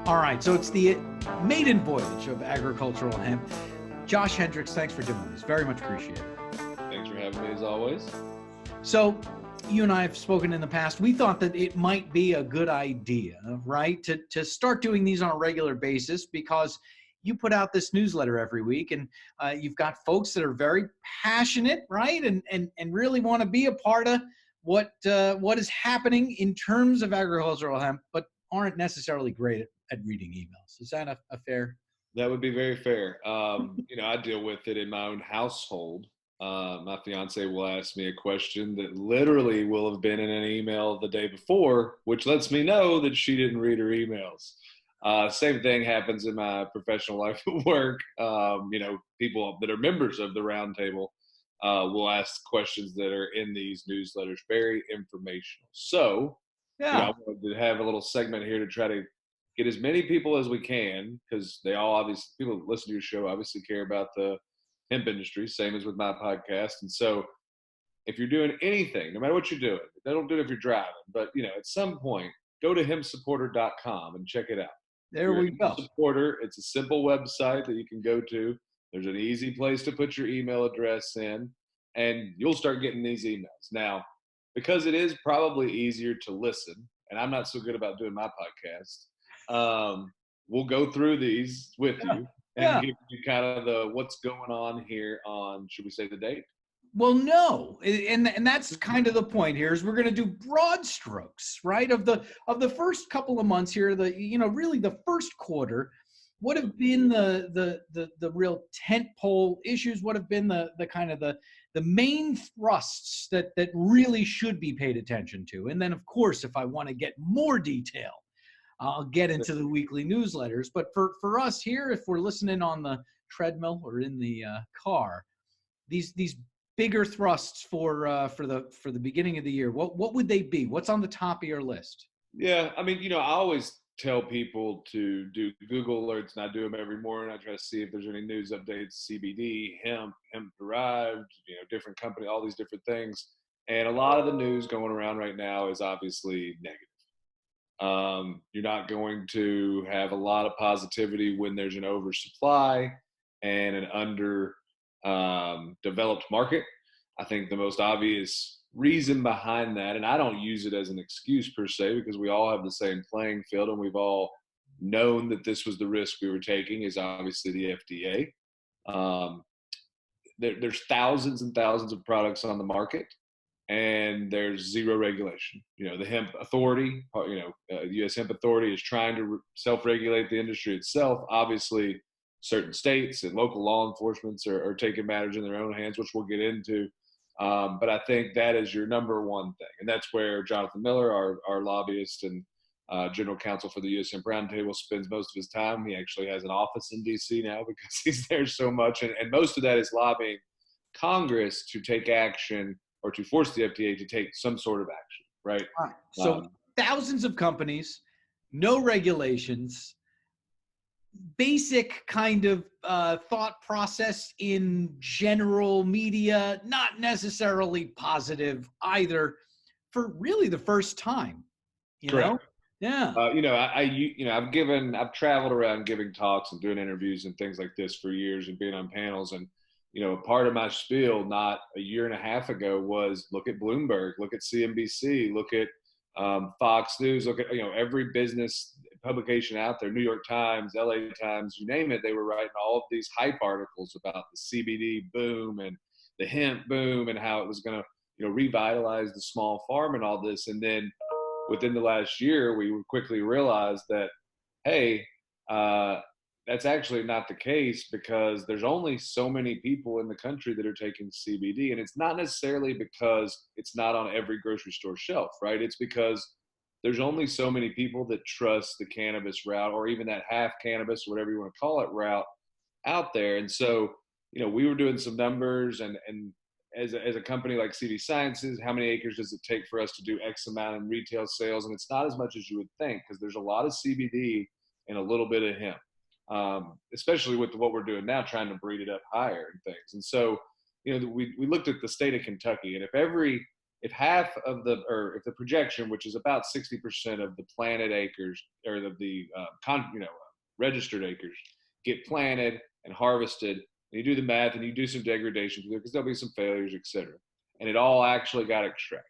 All right, so it's the maiden voyage of agricultural hemp. Josh Hendrix, thanks for doing this. Very much appreciated. Thanks for having me as always. So you and I have spoken in the past. We thought that it might be a good idea, right, to start doing these on a regular basis, because you put out this newsletter every week, and you've got folks that are very passionate, right, and really want to be a part of what is happening in terms of agricultural hemp, but aren't necessarily great at reading emails. Is that a fair? That would be very fair. I deal with it in my own household. My fiance will ask me a question that literally will have been in an email the day before, which lets me know that she didn't read her emails. Same thing happens in my professional life at work. People that are members of the roundtable will ask questions that are in these newsletters, very informational. So, Yeah. I wanted to have a little segment here to try to get as many people as we can, because they all obviously, people that listen to your show obviously care about the hemp industry, same as with my podcast. And so if you're doing anything, no matter what you're doing, don't do it if you're driving, but at some point, go to hempsupporter.com and check it out. There we go. Supporter, it's a simple website that you can go to. There's an easy place to put your email address in, and you'll start getting these emails. Now, because it is probably easier to listen, and I'm not so good about doing my podcast, we'll go through these with you and give you kind of the what's going on here on, should we say the date? Well, no, and that's kind of the point here, is we're going to do broad strokes, right? Of the first couple of months here, really the first quarter. What have been the real tentpole issues? What have been the kind of the main thrusts that really should be paid attention to? And then, of course, if I want to get more detail, I'll get into the weekly newsletters. But for us here, if we're listening on the treadmill or in the car, these bigger thrusts for the beginning of the year, what would they be? What's on the top of your list? Yeah, I mean, I always tell people to do Google alerts, and I do them every morning. I try to see if there's any news updates, CBD, hemp derived, different company, all these different things. And a lot of the news going around right now is obviously negative. You're not going to have a lot of positivity when there's an oversupply and an under developed market. I think the most obvious reason behind that, and I don't use it as an excuse per se, because we all have the same playing field and we've all known that this was the risk we were taking, is obviously the FDA. There's thousands and thousands of products on the market, and there's zero regulation. The Hemp Authority, the U.S. Hemp Authority is trying to self-regulate the industry itself. Obviously, certain states and local law enforcements are taking matters in their own hands, which we'll get into. But I think that is your number one thing. And that's where Jonathan Miller, our lobbyist and general counsel for the U.S. Hemp Roundtable, spends most of his time. He actually has an office in D.C. now because he's there so much. And most of that is lobbying Congress to take action, or to force the FDA to take some sort of action, right? So thousands of companies, no regulations, basic kind of thought process in general media, not necessarily positive either, for really the first time, Correct. Yeah. I've traveled around giving talks and doing interviews and things like this for years, and being on panels. And part of my spiel not a year and a half ago was, look at Bloomberg, look at CNBC, look at Fox News, look at every business publication out there, New York Times, LA Times, you name it. They were writing all of these hype articles about the CBD boom and the hemp boom and how it was going to revitalize the small farm and all this. And then within the last year, we quickly realized that, hey, that's actually not the case, because there's only so many people in the country that are taking CBD. And it's not necessarily because it's not on every grocery store shelf, right? It's because there's only so many people that trust the cannabis route, or even that half cannabis, whatever you want to call it, route out there. And so, we were doing some numbers, and as a company like CV Sciences, how many acres does it take for us to do X amount in retail sales? And it's not as much as you would think, because there's a lot of CBD and a little bit of hemp. Especially with what we're doing now, trying to breed it up higher and things. And so, we looked at the state of Kentucky, and if if half of the, or if the projection, which is about 60% of the planted acres, or of the registered acres, get planted and harvested, and you do the math and you do some degradation because there'll be some failures, etc., and it all actually got extracted,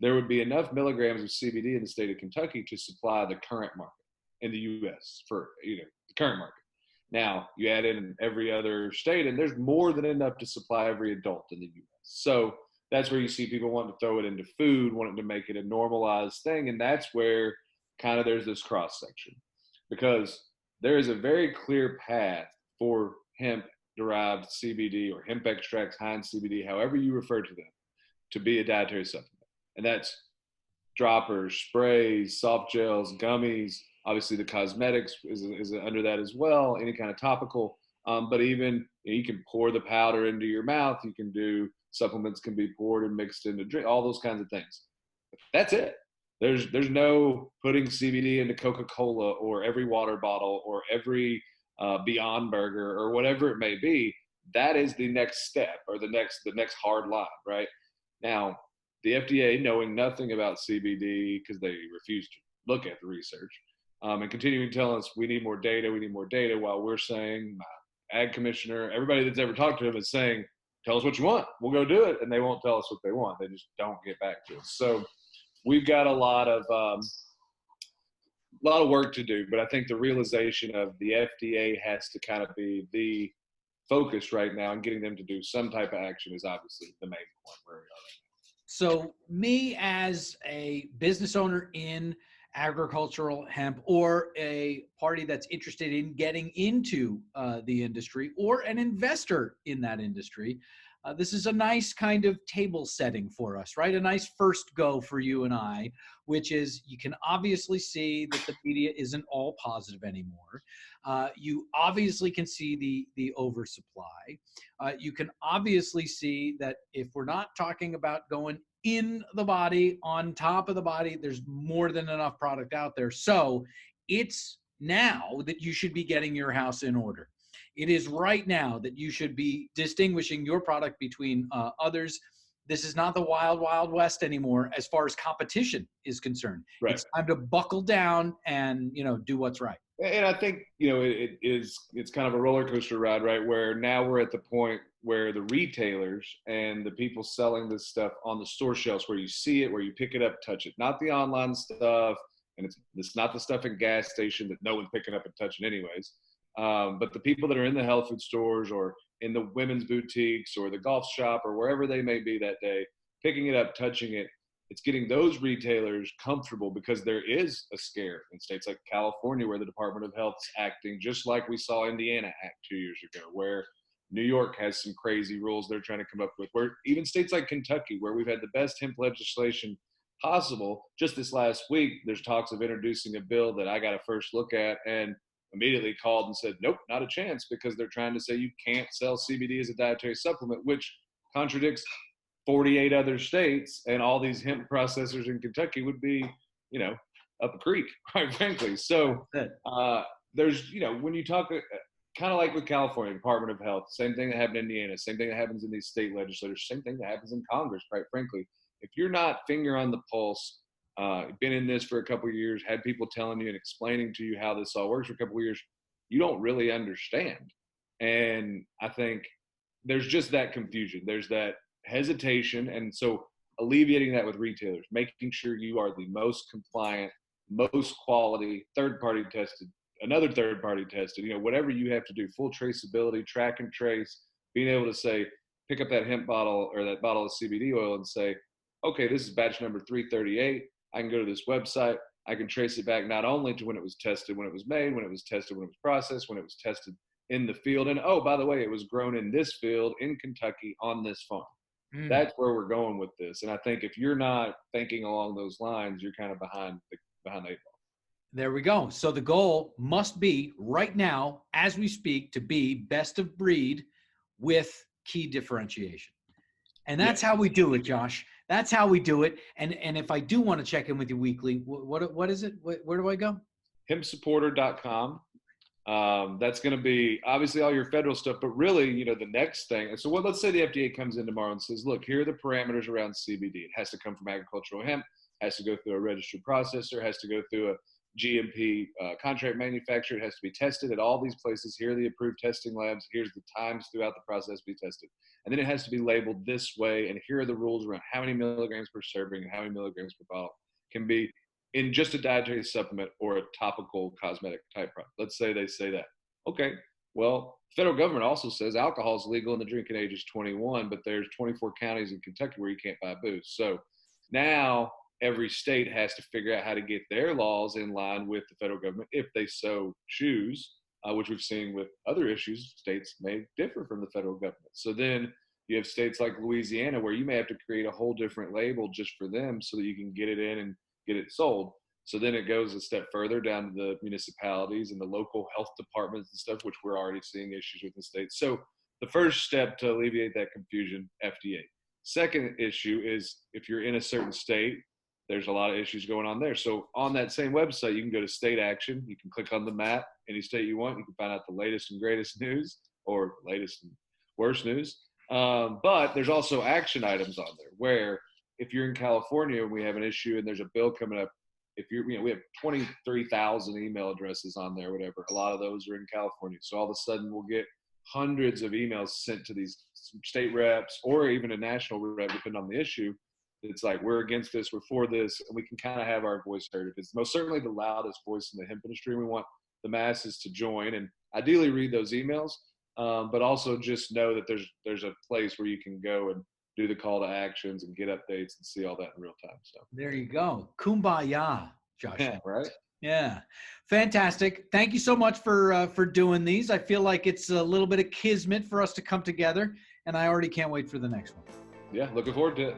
there would be enough milligrams of CBD in the state of Kentucky to supply the current market in the U.S. for the current market. Now you add in every other state, and there's more than enough to supply every adult in the U.S. So that's where you see people wanting to throw it into food, wanting to make it a normalized thing, and that's where kind of there's this cross section, because there is a very clear path for hemp-derived CBD or hemp extracts, Heinz CBD, however you refer to them, to be a dietary supplement. And that's droppers, sprays, soft gels, gummies. Obviously, the cosmetics is under that as well, any kind of topical. But even you can pour the powder into your mouth. You can do supplements can be poured and mixed into drink, all those kinds of things. That's it. There's no putting CBD into Coca-Cola or every water bottle or every Beyond Burger or whatever it may be. That is the next step, or the next hard line, right? Now, the FDA, knowing nothing about CBD because they refuse to look at the research, and continuing to tell us we need more data, while we're saying, ag commissioner, everybody that's ever talked to him is saying, tell us what you want, we'll go do it, and they won't tell us what they want. They just don't get back to us. So we've got a lot of work to do, but I think the realization of the FDA has to kind of be the focus right now, and getting them to do some type of action is obviously the main point where we are right now. So me as a business owner in agricultural hemp, or a party that's interested in getting into the industry, or an investor in that industry, this is a nice kind of table setting for us, right? A nice first go for you and I, which is, you can obviously see that the media isn't all positive anymore. You obviously can see the oversupply. You can obviously see that if we're not talking about going in the body, on top of the body, there's more than enough product out there. So it's now that you should be getting your house in order. It is right now that you should be distinguishing your product between others. This is not the wild, wild west anymore as far as competition is concerned. Right. It's time to buckle down and, do what's right. And I think, it's kind of a roller coaster ride, right? Where now we're at the point where the retailers and the people selling this stuff on the store shelves, where you see it, where you pick it up, touch it, not the online stuff. And it's not the stuff in gas station that no one's picking up and touching anyways. But the people that are in the health food stores, or in the women's boutiques, or the golf shop, or wherever they may be that day, picking it up, touching it, it's getting those retailers comfortable, because there is a scare in states like California, where the Department of Health is acting just like we saw Indiana act 2 years ago, where New York has some crazy rules they're trying to come up with, where even states like Kentucky, where we've had the best hemp legislation possible, just this last week, there's talks of introducing a bill that I got to first look at, and immediately called and said, nope, not a chance, because they're trying to say you can't sell CBD as a dietary supplement, which contradicts 48 other states, and all these hemp processors in Kentucky would be, up a creek, quite frankly. So there's, when you talk, kind of like with California, Department of Health, same thing that happened in Indiana, same thing that happens in these state legislators, same thing that happens in Congress, quite frankly. If you're not finger on the pulse, been in this for a couple of years, had people telling you and explaining to you how this all works for a couple of years, you don't really understand. And I think there's just that confusion. There's that hesitation. And so alleviating that with retailers, making sure you are the most compliant, most quality, third-party tested, another third-party tested, whatever you have to do, full traceability, track and trace, being able to say, pick up that hemp bottle or that bottle of CBD oil and say, okay, this is batch number 338. I can go to this website. I can trace it back not only to when it was tested, when it was made, when it was tested, when it was processed, when it was tested in the field. And oh, by the way, it was grown in this field in Kentucky on this farm. That's where we're going with this. And I think if you're not thinking along those lines, you're kind of behind the eight ball. There we go. So the goal must be right now, as we speak, to be best of breed with key differentiation. And that's how we do it, Josh. That's how we do it. And if I do want to check in with you weekly, what is it? Where do I go? Hempsupporter.com. That's going to be obviously all your federal stuff, but really, the next thing. And so let's say the FDA comes in tomorrow and says, look, here are the parameters around CBD. It has to come from agricultural hemp, has to go through a registered processor, has to go through a GMP contract manufacturer. It has to be tested at all these places. Here are the approved testing labs. Here's the times throughout the process to be tested. And then it has to be labeled this way. And here are the rules around how many milligrams per serving and how many milligrams per bottle can be in just a dietary supplement or a topical cosmetic type product. Let's say they say that. Okay, well, the federal government also says alcohol is legal and the drinking age is 21, but there's 24 counties in Kentucky where you can't buy booze. So now every state has to figure out how to get their laws in line with the federal government if they so choose, which we've seen with other issues. States may differ from the federal government. So then you have states like Louisiana where you may have to create a whole different label just for them so that you can get it in and get it sold. So then it goes a step further down to the municipalities and the local health departments and stuff, which we're already seeing issues with the states. So the first step to alleviate that confusion, FDA. Second issue is if you're in a certain state, there's a lot of issues going on there. So on that same website, you can go to state action. You can click on the map, any state you want. You can find out the latest and greatest news or latest and worst news. But there's also action items on there where if you're in California and we have an issue and there's a bill coming up, we have 23,000 email addresses on there, whatever. A lot of those are in California. So all of a sudden we'll get hundreds of emails sent to these state reps or even a national rep, depending on the issue. It's like, we're against this, we're for this, and we can kind of have our voice heard. It's most certainly the loudest voice in the hemp industry. We want the masses to join and ideally read those emails, but also just know that there's a place where you can go and do the call to actions and get updates and see all that in real time. So there you go. Kumbaya, Josh. Yeah, right. Yeah. Fantastic. Thank you so much for doing these. I feel like it's a little bit of kismet for us to come together, and I already can't wait for the next one. Yeah, looking forward to it.